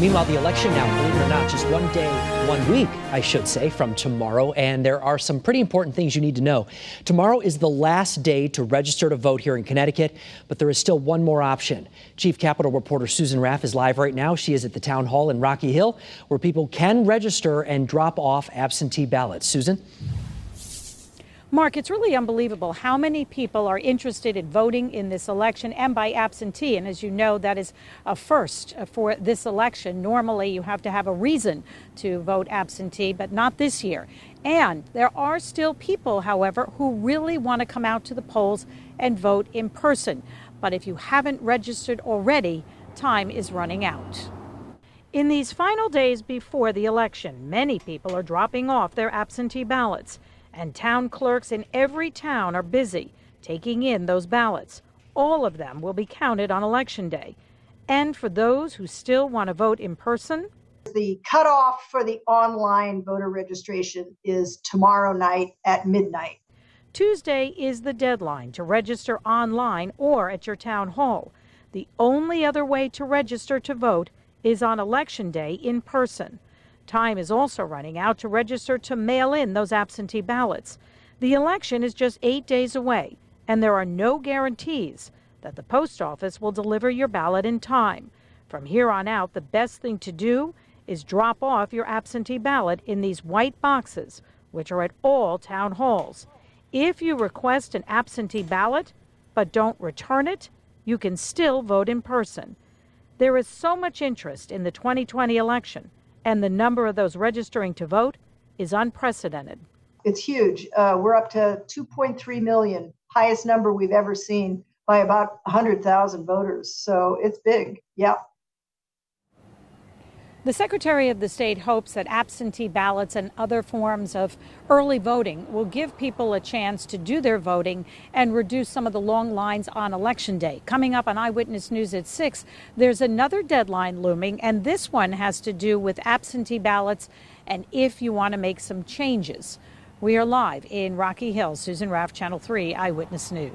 Meanwhile, the election now, believe it or not, just 1 day, 1 week, I should say, from tomorrow. And there are some pretty important things you need to know. Tomorrow is the last day to register to vote here in Connecticut, but there is still one more option. Chief Capitol reporter Susan Raff is live right now. She is at the town hall in Rocky Hill, where people can register and drop off absentee ballots. Susan? Mark, it's really unbelievable how many people are interested in voting in this election and by absentee. And as you know, that is a first for this election. Normally, you have to have a reason to vote absentee, but not this year. And there are still people, however, who really want to come out to the polls and vote in person. But if you haven't registered already, time is running out. In these final days before the election, many people are dropping off their absentee ballots. And town clerks in every town are busy taking in those ballots. All of them will be counted on Election Day. And for those who still want to vote in person, the cutoff for the online voter registration is tomorrow night at midnight. Tuesday is the deadline to register online or at your town hall. The only other way to register to vote is on Election Day in person. Time is also running out to register to mail in those absentee ballots. The election is just 8 days away, and there are no guarantees that the post office will deliver your ballot in time. From here on out, the best thing to do is drop off your absentee ballot in these white boxes, which are at all town halls. If you request an absentee ballot but don't return it, you can still vote in person. There is so much interest in the 2020 election, and the number of those registering to vote is unprecedented. It's huge. We're up to 2.3 million, highest number we've ever seen by about 100,000 voters. So it's big. Yeah. The Secretary of the State hopes that absentee ballots and other forms of early voting will give people a chance to do their voting and reduce some of the long lines on Election Day. Coming up on Eyewitness News at 6, there's another deadline looming, and this one has to do with absentee ballots and if you want to make some changes. We are live in Rocky Hill. Susan Raff, Channel 3 Eyewitness News.